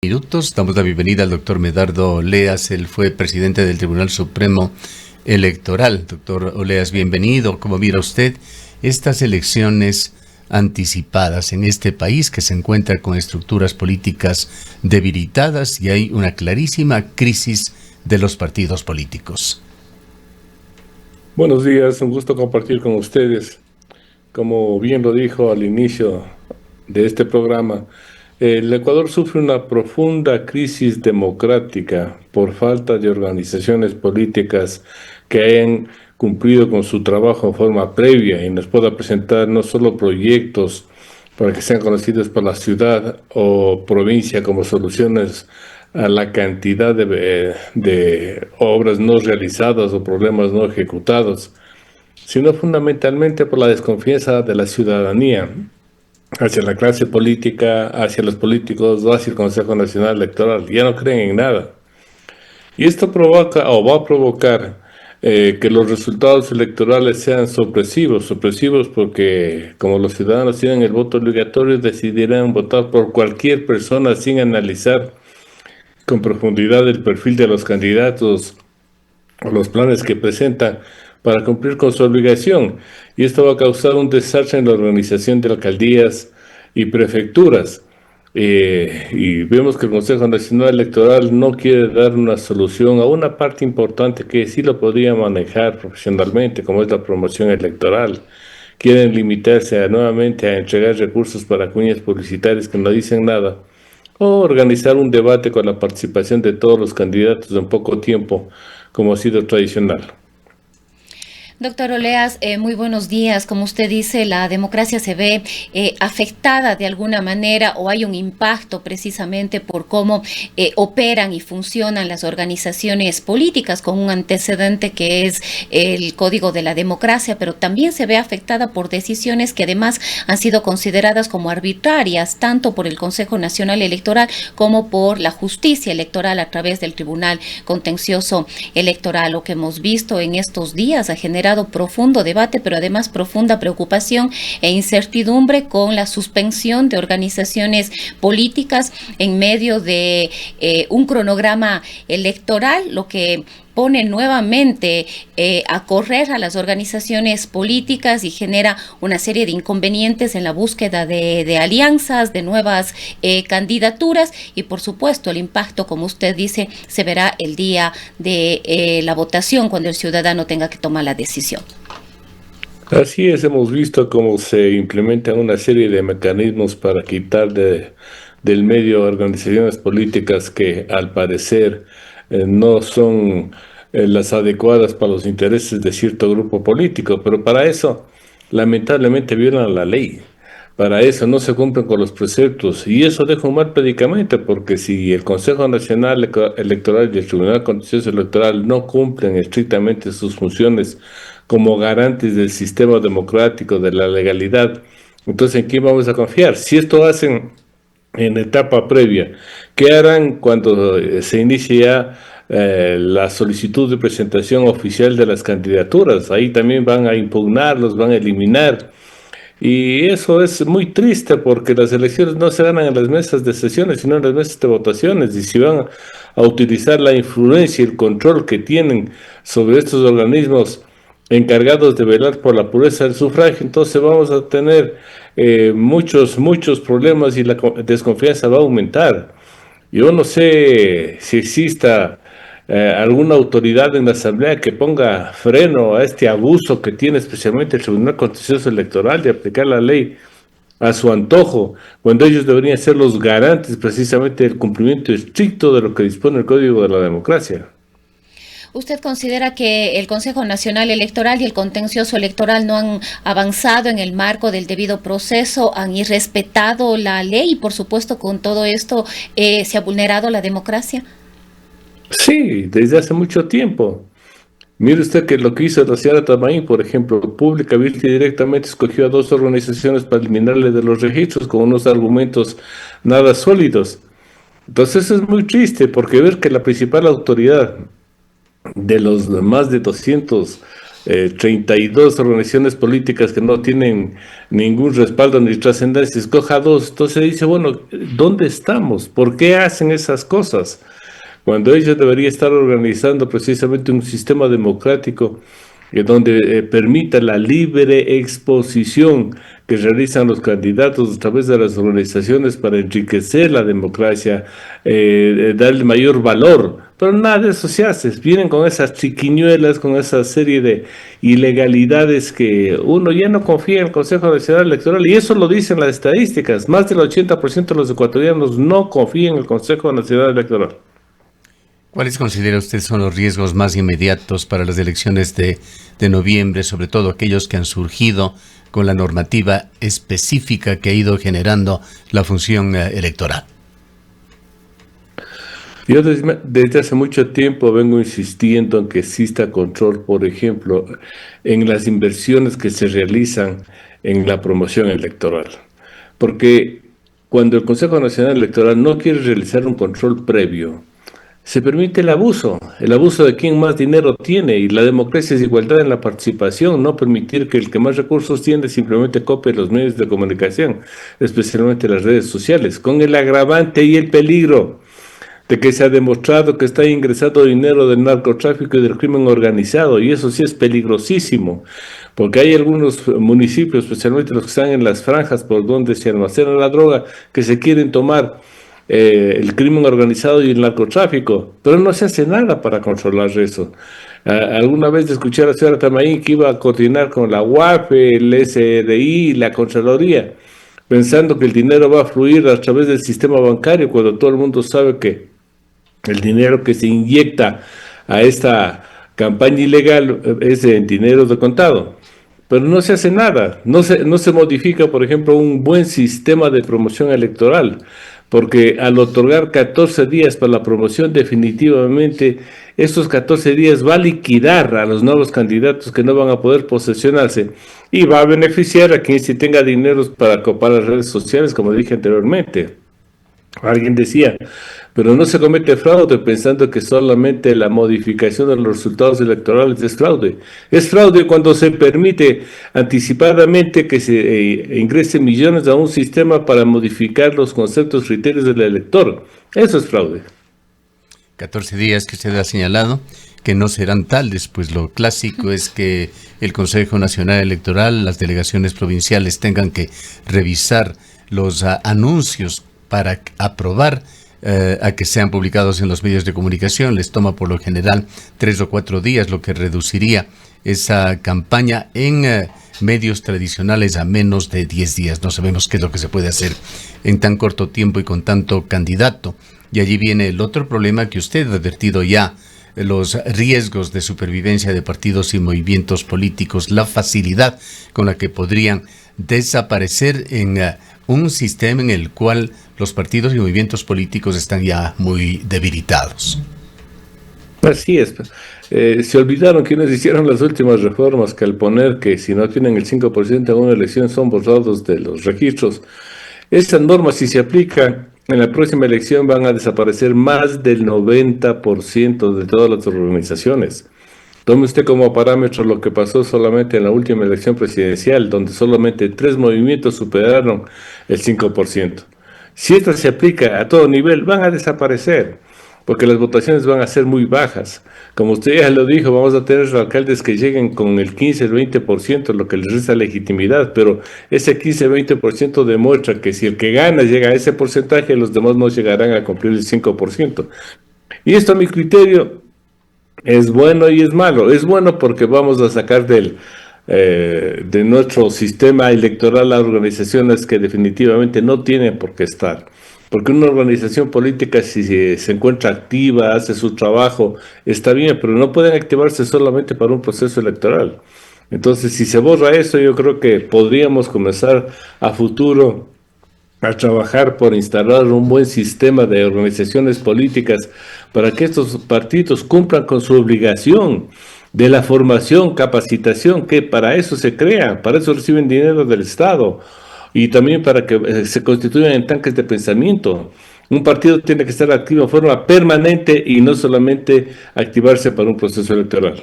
Minutos. Damos la bienvenida al doctor Medardo Oleas. Él fue presidente del Tribunal Supremo Electoral. Doctor Oleas, bienvenido. ¿Cómo mira usted estas elecciones anticipadas en este país que se encuentra con estructuras políticas debilitadas y hay una clarísima crisis de los partidos políticos? Buenos días, un gusto compartir con ustedes. Como bien lo dijo al inicio de este programa, el Ecuador sufre una profunda crisis democrática por falta de organizaciones políticas que hayan cumplido con su trabajo en forma previa y nos pueda presentar no solo proyectos para que sean conocidos por la ciudad o provincia como soluciones a la cantidad de obras no realizadas o problemas no ejecutados, sino fundamentalmente por la desconfianza de la ciudadanía hacia la clase política, hacia los políticos, hacia el Consejo Nacional Electoral. Ya no creen en nada. Y esto provoca o va a provocar que los resultados electorales sean sorpresivos porque como los ciudadanos tienen el voto obligatorio, decidirán votar por cualquier persona sin analizar con profundidad el perfil de los candidatos o los planes que presentan para cumplir con su obligación. Y esto va a causar un desastre en la organización de alcaldías y prefecturas. Y vemos que el Consejo Nacional Electoral no quiere dar una solución a una parte importante que sí lo podría manejar profesionalmente, como es la promoción electoral. Quieren limitarse nuevamente a entregar recursos para cuñas publicitarias que no dicen nada, o organizar un debate con la participación de todos los candidatos en poco tiempo, como ha sido tradicional. Doctor Oleas, muy buenos días. Como usted dice, la democracia se ve afectada de alguna manera o hay un impacto precisamente por cómo operan y funcionan las organizaciones políticas con un antecedente que es el Código de la Democracia, pero también se ve afectada por decisiones que además han sido consideradas como arbitrarias, tanto por el Consejo Nacional Electoral como por la justicia electoral a través del Tribunal Contencioso Electoral. Lo que hemos visto en estos días ha generado profundo debate, pero además profunda preocupación e incertidumbre con la suspensión de organizaciones políticas en medio de un cronograma electoral, lo que pone nuevamente a correr a las organizaciones políticas y genera una serie de inconvenientes en la búsqueda de alianzas, de nuevas candidaturas y por supuesto el impacto, como usted dice, se verá el día de la votación cuando el ciudadano tenga que tomar la decisión. Así es, hemos visto cómo se implementan una serie de mecanismos para quitar del medio organizaciones políticas que al parecer no son las adecuadas para los intereses de cierto grupo político, pero para eso lamentablemente violan la ley. Para eso no se cumplen con los preceptos y eso deja un mal predicamento porque si el Consejo Nacional Electoral y el Tribunal Contencioso Electoral no cumplen estrictamente sus funciones como garantes del sistema democrático, de la legalidad, entonces ¿en quién vamos a confiar? Si esto hacen en etapa previa, ¿qué harán cuando se inicie ya la solicitud de presentación oficial de las candidaturas? Ahí también van a impugnarlos, van a eliminar. Y eso es muy triste porque las elecciones no se ganan en las mesas de sesiones, sino en las mesas de votaciones. Y si van a utilizar la influencia y el control que tienen sobre estos organismos encargados de velar por la pureza del sufragio, entonces vamos a tener muchos problemas y la desconfianza va a aumentar. Yo no sé si exista alguna autoridad en la Asamblea que ponga freno a este abuso que tiene especialmente el Tribunal Contencioso Electoral de aplicar la ley a su antojo, cuando ellos deberían ser los garantes precisamente del cumplimiento estricto de lo que dispone el Código de la Democracia. ¿Usted considera que el Consejo Nacional Electoral y el Contencioso Electoral no han avanzado en el marco del debido proceso, han irrespetado la ley y por supuesto con todo esto se ha vulnerado la democracia? Sí, desde hace mucho tiempo. Mire usted que lo que hizo la señora Tamaín, por ejemplo, públicamente y directamente escogió a dos organizaciones para eliminarle de los registros con unos argumentos nada sólidos. Entonces es muy triste porque ver que la principal autoridad de los más de 200 32 organizaciones políticas que no tienen ningún respaldo ni trascendencia, escoja dos. Entonces dice, bueno, ¿dónde estamos? ¿Por qué hacen esas cosas? Cuando ellos deberían estar organizando precisamente un sistema democrático donde permita la libre exposición que realizan los candidatos a través de las organizaciones para enriquecer la democracia, darle mayor valor. Pero nada de eso se hace. Vienen con esas triquiñuelas, con esa serie de ilegalidades que uno ya no confía en el Consejo Nacional Electoral. Y eso lo dicen las estadísticas. Más del 80% de los ecuatorianos no confían en el Consejo Nacional Electoral. ¿Cuáles considera usted son los riesgos más inmediatos para las elecciones de noviembre, sobre todo aquellos que han surgido con la normativa específica que ha ido generando la función electoral? Yo desde hace mucho tiempo vengo insistiendo en que exista control, por ejemplo, en las inversiones que se realizan en la promoción electoral. Porque cuando el Consejo Nacional Electoral no quiere realizar un control previo, se permite el abuso de quien más dinero tiene, y la democracia es igualdad en la participación, no permitir que el que más recursos tiene simplemente copie los medios de comunicación, especialmente las redes sociales, con el agravante y el peligro de que se ha demostrado que está ingresando dinero del narcotráfico y del crimen organizado, y eso sí es peligrosísimo, porque hay algunos municipios, especialmente los que están en las franjas por donde se almacena la droga, que se quieren tomar el crimen organizado y el narcotráfico, pero no se hace nada para controlar eso. Alguna vez escuché a la señora Tamaín que iba a coordinar con la UAF, el SRI y la Contraloría, pensando que el dinero va a fluir a través del sistema bancario, cuando todo el mundo sabe que el dinero que se inyecta a esta campaña ilegal es en dinero de contado. Pero no se hace nada, no se modifica, por ejemplo, un buen sistema de promoción electoral, porque al otorgar 14 días para la promoción, definitivamente estos 14 días va a liquidar a los nuevos candidatos que no van a poder posesionarse, y va a beneficiar a quien sí tenga dinero para copar las redes sociales, como dije anteriormente. Alguien decía, pero no se comete fraude pensando que solamente la modificación de los resultados electorales es fraude. Es fraude cuando se permite anticipadamente que se ingresen millones a un sistema para modificar los conceptos, criterios del elector. Eso es fraude. 14 días que usted ha señalado que no serán tales, pues lo clásico es que el Consejo Nacional Electoral, las delegaciones provinciales tengan que revisar los anuncios para aprobar a que sean publicados en los medios de comunicación. Les toma por lo general 3 o 4 días, lo que reduciría esa campaña en medios tradicionales a menos de 10 días. No sabemos qué es lo que se puede hacer en tan corto tiempo y con tanto candidato. Y allí viene el otro problema que usted ha advertido ya, los riesgos de supervivencia de partidos y movimientos políticos, la facilidad con la que podrían desaparecer en un sistema en el cual los partidos y movimientos políticos están ya muy debilitados. Así es. Se olvidaron quienes hicieron las últimas reformas, que al poner que si no tienen el 5% en una elección son borrados de los registros. Esa norma, si se aplica en la próxima elección, van a desaparecer más del 90% de todas las organizaciones. Tome usted como parámetro lo que pasó solamente en la última elección presidencial, donde solamente 3 movimientos superaron el 5%. Si esto se aplica a todo nivel, van a desaparecer, porque las votaciones van a ser muy bajas. Como usted ya lo dijo, vamos a tener alcaldes que lleguen con el 15, el 20%, lo que les resta legitimidad, pero ese 15, 20% demuestra que si el que gana llega a ese porcentaje, los demás no llegarán a cumplir el 5%. Y esto, a mi criterio, es bueno y es malo. Es bueno porque vamos a sacar de nuestro sistema electoral a organizaciones que definitivamente no tienen por qué estar. Porque una organización política, si se encuentra activa, hace su trabajo, está bien, pero no pueden activarse solamente para un proceso electoral. Entonces, si se borra eso, yo creo que podríamos comenzar a futuro a trabajar por instalar un buen sistema de organizaciones políticas para que estos partidos cumplan con su obligación de la formación, capacitación, que para eso se crea, para eso reciben dinero del Estado, y también para que se constituyan en tanques de pensamiento. Un partido tiene que estar activo en forma permanente y no solamente activarse para un proceso electoral.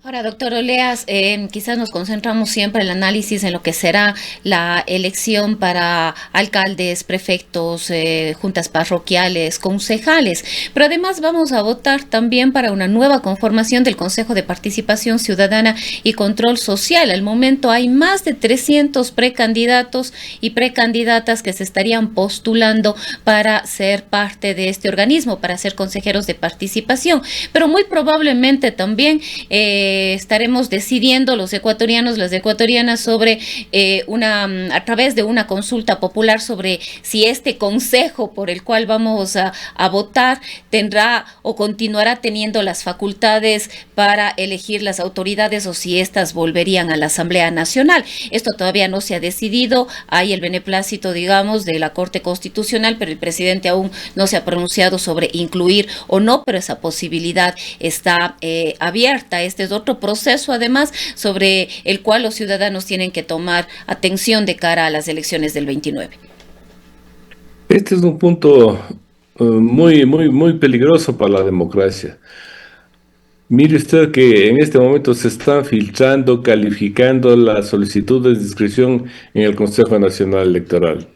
Ahora, doctor Oleas, quizás nos concentramos siempre el análisis en lo que será la elección para alcaldes, prefectos, juntas parroquiales, concejales, pero además vamos a votar también para una nueva conformación del Consejo de Participación Ciudadana y Control Social. Al momento hay más de 300 precandidatos y precandidatas que se estarían postulando para ser parte de este organismo, para ser consejeros de participación, pero muy probablemente también estaremos decidiendo los ecuatorianos, las ecuatorianas sobre a través de una consulta popular sobre si este consejo por el cual vamos a votar tendrá o continuará teniendo las facultades para elegir las autoridades o si éstas volverían a la Asamblea Nacional. Esto todavía no se ha decidido, hay el beneplácito, digamos, de la Corte Constitucional, pero el presidente aún no se ha pronunciado sobre incluir o no, pero esa posibilidad está abierta. Este es otro proceso, además, sobre el cual los ciudadanos tienen que tomar atención de cara a las elecciones del 29. Este es un punto muy peligroso para la democracia. Mire usted que en este momento se están filtrando, calificando las solicitudes de inscripción en el Consejo Nacional Electoral.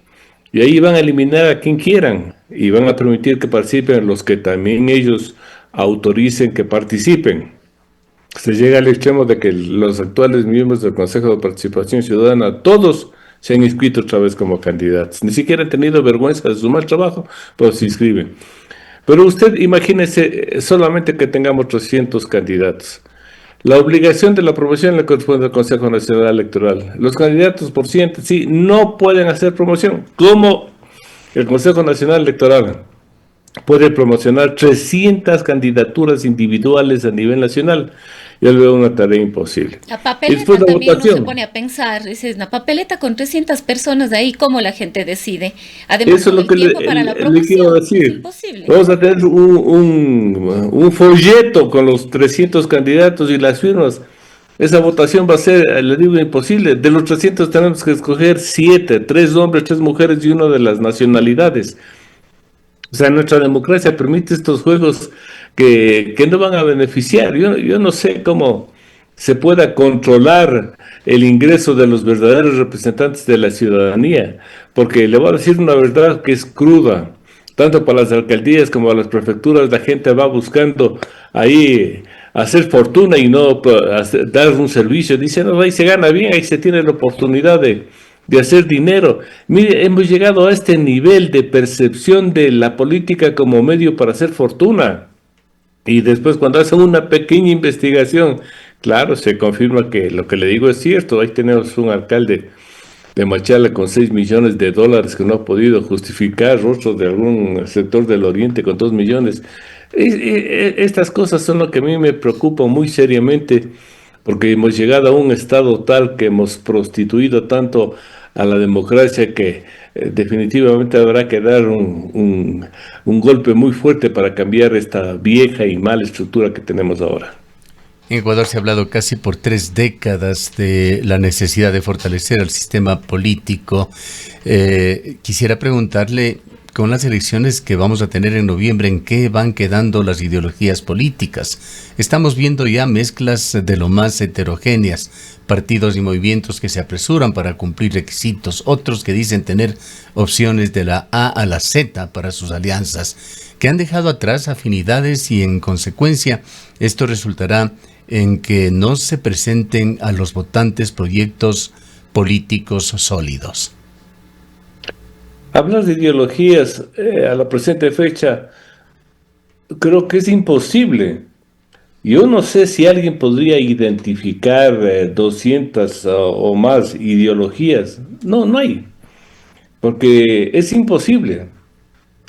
Y ahí van a eliminar a quien quieran y van a permitir que participen los que también ellos autoricen que participen. Se llega al extremo de que los actuales miembros del Consejo de Participación Ciudadana, todos se han inscrito otra vez como candidatos. Ni siquiera han tenido vergüenza de su mal trabajo, pero se inscriben. Pero usted imagínese solamente que tengamos 300 candidatos. La obligación de la promoción le corresponde al Consejo Nacional Electoral. Los candidatos por sí no pueden hacer promoción. ¿Cómo el Consejo Nacional Electoral puede promocionar 300 candidaturas individuales a nivel nacional? Yo le veo una tarea imposible. La papeleta también uno se pone a pensar, dices, una papeleta con 300 personas de ahí, ¿cómo la gente decide? Además, eso es lo que le quiero decir. Es imposible. Vamos a tener un folleto con los 300 candidatos y las firmas. Esa votación va a ser, le digo, imposible. De los 300 tenemos que escoger 7, 3 hombres, 3 mujeres y 1 de las nacionalidades. O sea, nuestra democracia permite estos juegos que no van a beneficiar. Yo no sé cómo se pueda controlar el ingreso de los verdaderos representantes de la ciudadanía, porque le voy a decir una verdad que es cruda. Tanto para las alcaldías como para las prefecturas, la gente va buscando ahí hacer fortuna y no dar un servicio. Dicen, no, ahí se gana bien, ahí se tiene la oportunidad de hacer dinero. Mire, hemos llegado a este nivel de percepción de la política como medio para hacer fortuna. Y después cuando hacen una pequeña investigación, claro, se confirma que lo que le digo es cierto. Ahí tenemos un alcalde de Machala con $6 millones que no ha podido justificar, otro de algún sector del oriente con 2 millones. Estas cosas son lo que a mí me preocupa muy seriamente, porque hemos llegado a un estado tal que hemos prostituido tanto a la democracia que definitivamente habrá que dar un golpe muy fuerte para cambiar esta vieja y mala estructura que tenemos ahora. En Ecuador se ha hablado casi por 3 décadas de la necesidad de fortalecer el sistema político. Quisiera preguntarle, con las elecciones que vamos a tener en noviembre, ¿en qué van quedando las ideologías políticas? Estamos viendo ya mezclas de lo más heterogéneas, partidos y movimientos que se apresuran para cumplir requisitos, otros que dicen tener opciones de la A a la Z para sus alianzas, que han dejado atrás afinidades y en consecuencia esto resultará en que no se presenten a los votantes proyectos políticos sólidos. Hablar de ideologías a la presente fecha creo que es imposible. Yo no sé si alguien podría identificar 200 o más ideologías. No hay, porque es imposible.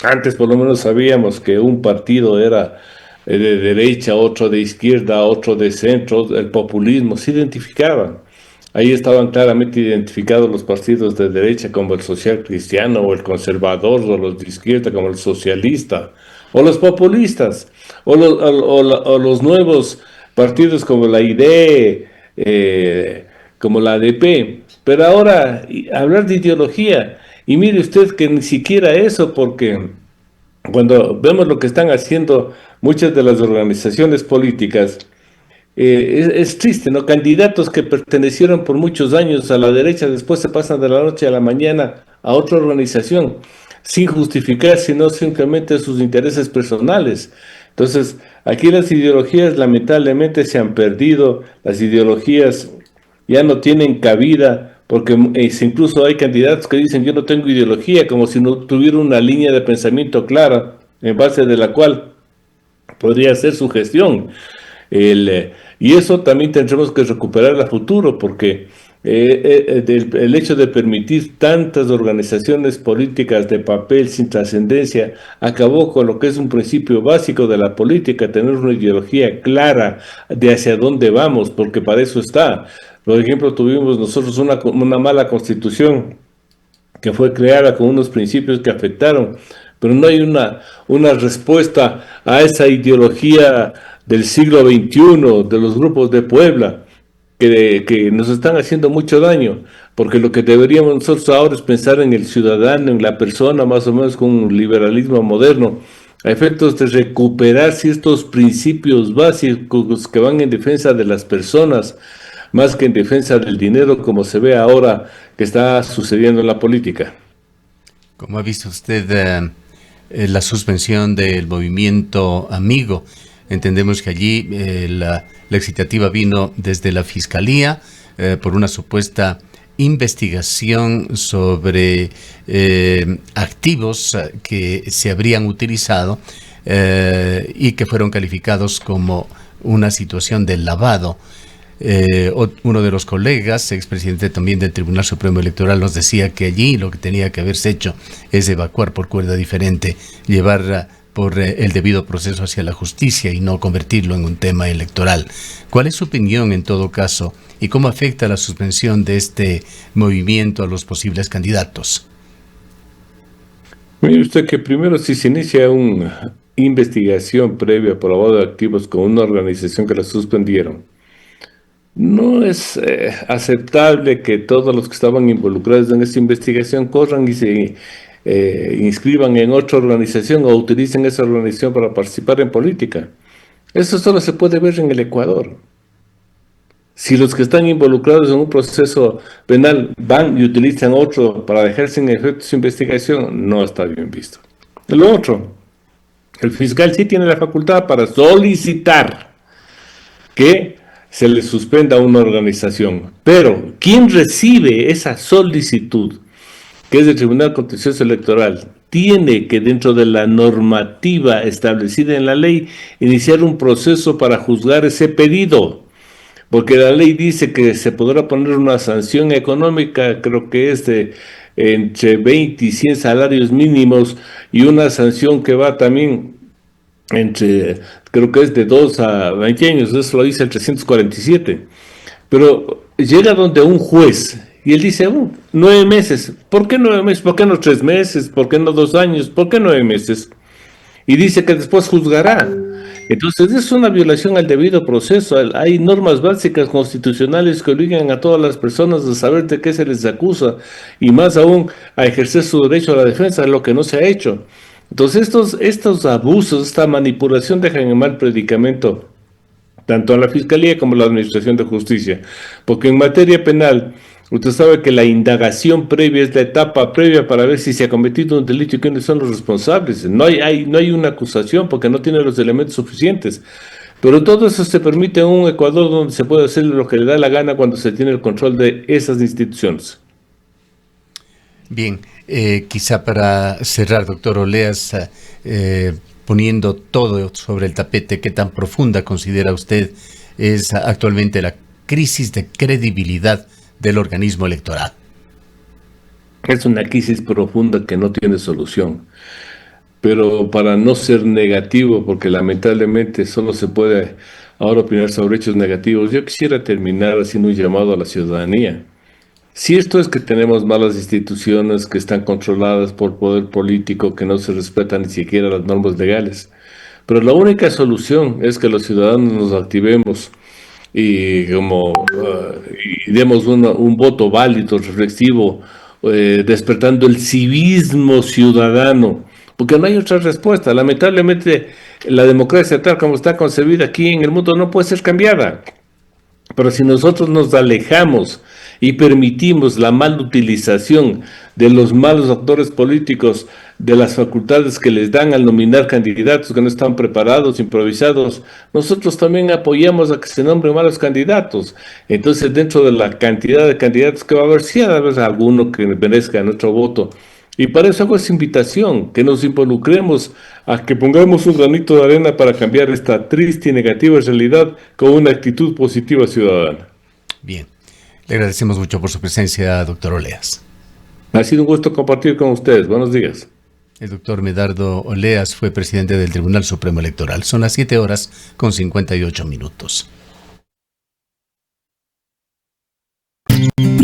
Antes por lo menos sabíamos que un partido era de derecha, otro de izquierda, otro de centro, el populismo, se identificaban. Ahí estaban claramente identificados los partidos de derecha como el social cristiano o el conservador, o los de izquierda como el socialista, o los populistas, o los nuevos partidos como la ID, como la ADP. Pero ahora, hablar de ideología, y mire usted que ni siquiera eso, porque cuando vemos lo que están haciendo muchas de las organizaciones políticas, es triste, ¿no? Candidatos que pertenecieron por muchos años a la derecha, después se pasan de la noche a la mañana a otra organización, sin justificar, sino simplemente sus intereses personales. Entonces, aquí las ideologías lamentablemente se han perdido, las ideologías ya no tienen cabida, porque incluso hay candidatos que dicen yo no tengo ideología, como si no tuviera una línea de pensamiento clara, en base de la cual podría ser su gestión. Y eso también tendremos que recuperar a futuro, porque el hecho de permitir tantas organizaciones políticas de papel sin trascendencia acabó con lo que es un principio básico de la política, tener una ideología clara de hacia dónde vamos, porque para eso está. Por ejemplo, tuvimos nosotros una mala constitución que fue creada con unos principios que afectaron, pero no hay una respuesta a esa ideología del siglo XXI, de los grupos de Puebla, que nos están haciendo mucho daño, porque lo que deberíamos nosotros ahora es pensar en el ciudadano, en la persona, más o menos con un liberalismo moderno, a efectos de recuperar ciertos principios básicos que van en defensa de las personas, más que en defensa del dinero, como se ve ahora que está sucediendo en la política. ¿Cómo ha visto usted la suspensión del movimiento Amigo? Entendemos que allí la excitativa vino desde la Fiscalía por una supuesta investigación sobre activos que se habrían utilizado y que fueron calificados como una situación de lavado. Uno de los colegas, expresidente también del Tribunal Supremo Electoral, nos decía que allí lo que tenía que haberse hecho es evacuar por cuerda diferente, llevar por el debido proceso hacia la justicia y no convertirlo en un tema electoral. ¿Cuál es su opinión en todo caso y cómo afecta la suspensión de este movimiento a los posibles candidatos? Mire usted que primero, si se inicia una investigación previa por lavado de activos con una organización que la suspendieron, no es aceptable que todos los que estaban involucrados en esta investigación corran y se inscriban en otra organización o utilicen esa organización para participar en política. Eso solo se puede ver en el Ecuador. Si los que están involucrados en un proceso penal van y utilizan otro para dejar sin efecto su investigación, no está bien visto. Lo otro, el fiscal sí tiene la facultad para solicitar que se le suspenda una organización, pero ¿quién recibe esa solicitud? Que es el Tribunal Contencioso Electoral, tiene que, dentro de la normativa establecida en la ley, iniciar un proceso para juzgar ese pedido, porque la ley dice que se podrá poner una sanción económica, creo que es de entre 20 y 100 salarios mínimos, y una sanción que va también creo que es de 2 a 20 años, eso lo dice el 347. Pero llega donde un juez y él dice, 9 meses. ¿Por qué 9 meses? ¿Por qué no 3 meses? ¿Por qué no 2 años? ¿Por qué 9 meses? Y dice que después juzgará. Entonces es una violación al debido proceso. Hay normas básicas constitucionales que obligan a todas las personas a saber de qué se les acusa y más aún a ejercer su derecho a la defensa, lo que no se ha hecho. Entonces estos abusos, esta manipulación dejan en mal predicamento tanto a la Fiscalía como a la Administración de Justicia, porque en materia penal usted sabe que la indagación previa es la etapa previa para ver si se ha cometido un delito y quiénes son los responsables. No hay una acusación porque no tiene los elementos suficientes. Pero todo eso se permite en un Ecuador donde se puede hacer lo que le da la gana cuando se tiene el control de esas instituciones. Bien, quizá para cerrar, doctor Oleas, poniendo todo sobre el tapete, ¿qué tan profunda considera usted es actualmente la crisis de credibilidad del organismo electoral? Es una crisis profunda que no tiene solución. Pero para no ser negativo, porque lamentablemente solo se puede ahora opinar sobre hechos negativos, yo quisiera terminar haciendo un llamado a la ciudadanía. Cierto es que tenemos malas instituciones que están controladas por poder político, que no se respetan ni siquiera las normas legales, pero la única solución es que los ciudadanos nos activemos y demos un voto válido, reflexivo, despertando el civismo ciudadano, porque no hay otra respuesta. Lamentablemente, la democracia tal como está concebida aquí en el mundo no puede ser cambiada. Pero si nosotros nos alejamos y permitimos la malutilización de los malos actores políticos, de las facultades que les dan al nominar candidatos que no están preparados, improvisados, nosotros también apoyamos a que se nombren malos candidatos. Entonces, dentro de la cantidad de candidatos que va a haber, sí va a haber alguno que merezca nuestro voto. Y para eso hago esa invitación, que nos involucremos a que pongamos un granito de arena para cambiar esta triste y negativa realidad con una actitud positiva ciudadana. Bien, le agradecemos mucho por su presencia, doctor Oleas. Ha sido un gusto compartir con ustedes. Buenos días. El doctor Medardo Oleas fue presidente del Tribunal Supremo Electoral. Son las 7:58 minutos.